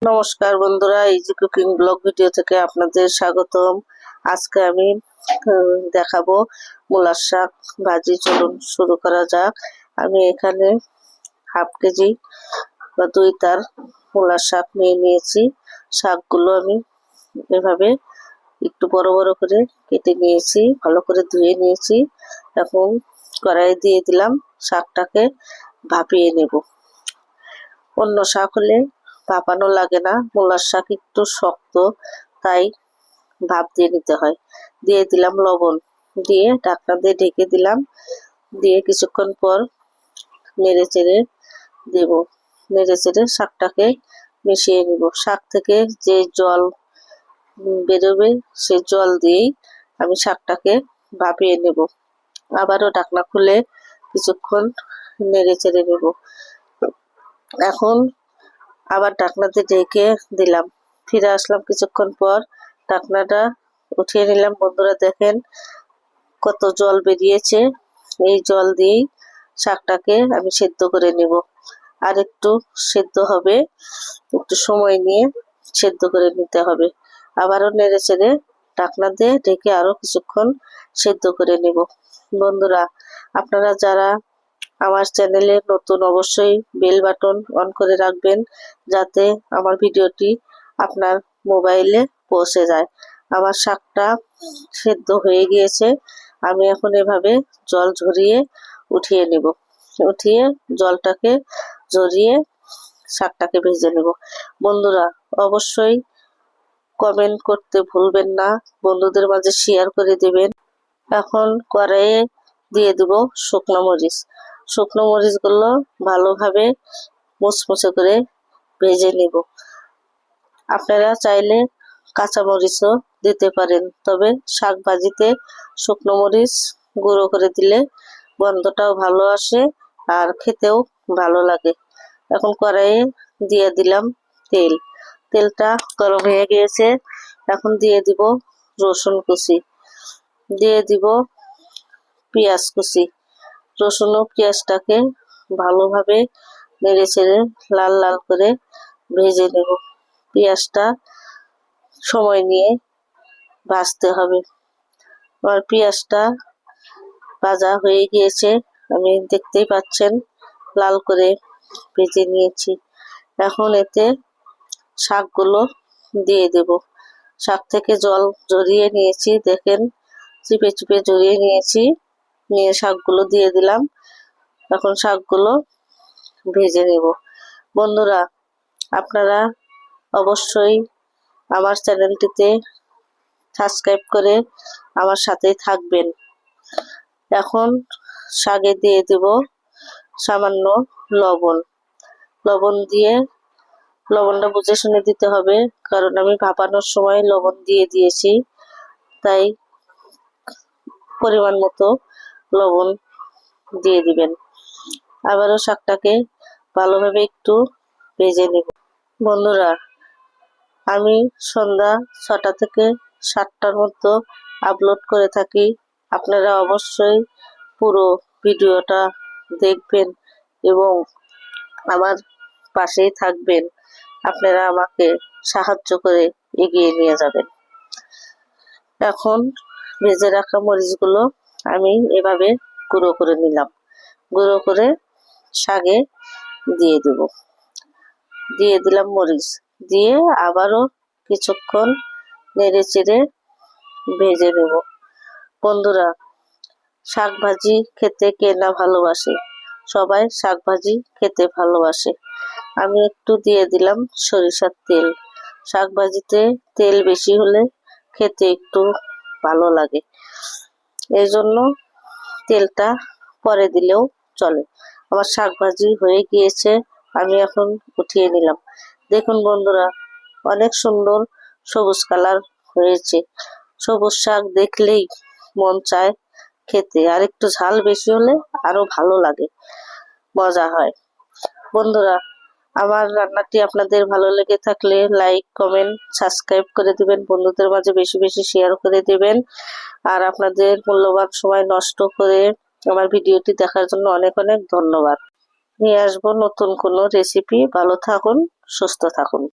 নমস্কার বন্ধুরা, easy cooking blog video থেকে আপনাদের স্বাগতম। আজকে আমি দেখাবো মূলার শাক ভাজি। চলুন শুরু করা যাক। আমি এখানে হাফ কেজি বা 2 তার মূলার শাক নিয়ে নিয়েছি। শাকগুলো আমি এভাবে একটু বড় বড় করে কেটে নিয়েছি, ভালো করে ধুয়ে নিয়েছি। এখন কড়াই দিয়ে দিলাম, শাকটাকে ভাপিয়ে নেব। অন্য শাক হলে ভাপানো লাগে না, মূলার শাক একটু শক্ত, তাই ভাপ দিয়ে নিতে হয়। দিয়ে দিলাম লবণ, দিয়ে ঢাকনা দিয়ে ঢেকে দিলাম। দিয়ে কিছুক্ষণ পর নেড়ে চেড়ে দেব। নেড়ে চেড়ে শাকটাকে মিশিয়ে নিব। শাক থেকে যে জল বেরোবে সেই জল দিয়েই আমি শাকটাকে ভাপিয়ে নেব। আবারও ঢাকনা খুলে কিছুক্ষণ নেড়ে চেড়ে নেব। এখন আবার ঢাকনাতে ঢেকে দিলাম। ফিরে আসলাম কিছুক্ষণ পর, ঢাকনাটা উঠিয়ে নিলাম। বন্ধুরা দেখেন কত জল বেরিয়েছে। এই জল দিয়েই শাকটাকে আমি সেদ্ধ করে নেব। আর একটু সেদ্ধ হবে, একটু সময় নিয়ে সেদ্ধ করে নিতে হবে। আবারও নেড়ে চেড়ে ঢাকনা দিয়ে ঢেকে আরো কিছুক্ষণ সেদ্ধ করে নেব। বন্ধুরা, আপনারা যারা আমার চ্যানেলে নতুন, অবশ্যই বেল বাটন অন করে রাখবেন, যাতে আমার ভিডিওটি আপনার মোবাইলে পৌঁছে যায়। আমার শাকটা সেদ্ধ হয়ে গিয়েছে। আমি এখন এভাবে জল ঝরিয়ে উঠিয়ে নেব। উঠিয়ে জলটাকে ঝরিয়ে শাকটাকে ভেজে নেব। বন্ধুরা, অবশ্যই কমেন্ট করতে ভুলবেন না, বন্ধুদের মাঝে শেয়ার করে দিবেন। এখন কড়াইয়ে দিয়ে দেব শুকনো মরিচ। শুকনো মরিচগুলো ভালোভাবে মুচমুচে করে ভেজে নেব। আপনারা চাইলে কাঁচা মরিচও দিতে পারেন, তবে শাক ভাজিতে শুকনো মরিচ গুঁড়ো করে দিলে গন্ধটাও ভালো আসে আর খেতেও ভালো লাগে। এখন কড়াইয়ে দিয়ে দিলাম তেল। তেলটা গরম হয়ে গিয়েছে। এখন দিয়ে দিব রসুন কুচি, দিয়ে দিব পেঁয়াজ কুচি। রসুন ও পেঁয়াজটাকে ভালোভাবে নেড়ে চেড়ে লাল লাল করে ভেজে নেব। পেঁয়াজটা সময় নিয়ে ভাজতে হবে। আর পেঁয়াজটা ভাজা হয়ে গিয়েছে, আমি দেখতেই পাচ্ছেন লাল করে ভেজে নিয়েছি। এখন এতে শাকগুলো দিয়ে দেব। শাক থেকে জল ঝরিয়ে নিয়েছি, দেখেন চিপে চিপে ঝরিয়ে নিয়েছি। নিয়ে শাকগুলো দিয়ে দিলাম। এখন শাকগুলো ভেজে নেব। বন্ধুরা, আপনারা অবশ্যই আমার চ্যানেলটিতে সাবস্ক্রাইব করে আমার সাথেই থাকবেন। এখন শাকে দিয়ে দেব সামান্য লবণ। লবণ দিয়ে, লবণটা বুঝে শুনে দিতে হবে, কারণ আমি ভাপানোর সময় লবণ দিয়ে দিয়েছি, তাই পরিমাণ মতো লবণ দিয়ে দিবেন। আবারও শাকটাকে ভালোভাবে একটু ভেজে নেব। বন্ধুরা, আমি সন্ধ্যা 6টা থেকে 7টার মধ্যে আপলোড করে থাকি। আপনারা অবশ্যই পুরো ভিডিওটা দেখবেন এবং আমার পাশেই থাকবেন। আপনারা আমাকে সাহায্য করে এগিয়ে নিয়ে যাবেন। এখন ভেজে রাখা মরিচগুলো আমি এভাবে গুঁড়ো করে নিলাম। গুঁড়ো করে শাকে দিয়ে দেব। দিয়ে দিলাম মরিচ, দিয়ে আবারও কিছুক্ষণ নেড়ে চেড়ে ভেজে নেব। বন্ধুরা, শাক ভাজি খেতে কে না ভালোবাসে? সবাই শাক ভাজি খেতে ভালোবাসে। আমি একটু দিয়ে দিলাম সরিষার তেল। শাক ভাজিতে তেল বেশি হলে খেতে একটু ভালো লাগে, এই জন্য তেলটা পরে দিলেও চলে। আমার শাক ভাজি হয়ে গিয়েছে, আমি এখন উঠিয়ে নিলাম। দেখুন বন্ধুরা, অনেক সুন্দর সবুজ কালার হয়েছে। সবুজ শাক দেখলেই মন চায় খেতে, আর একটু ঝাল বেশি হলে আরো ভালো লাগে, মজা হয়। বন্ধুরা, আমার রান্নাটি আপনাদের ভালো লেগে থাকলে লাইক, কমেন্ট, সাবস্ক্রাইব করে দিবেন। বন্ধুদের মাঝে বেশি বেশি শেয়ার করে দিবেন। আর আপনাদের মূল্যবান সময় নষ্ট করে আমার ভিডিওটি দেখার জন্য অনেক অনেক ধন্যবাদ। নিয়ে আসবো নতুন কোনো রেসিপি। ভালো থাকুন, সুস্থ থাকুন।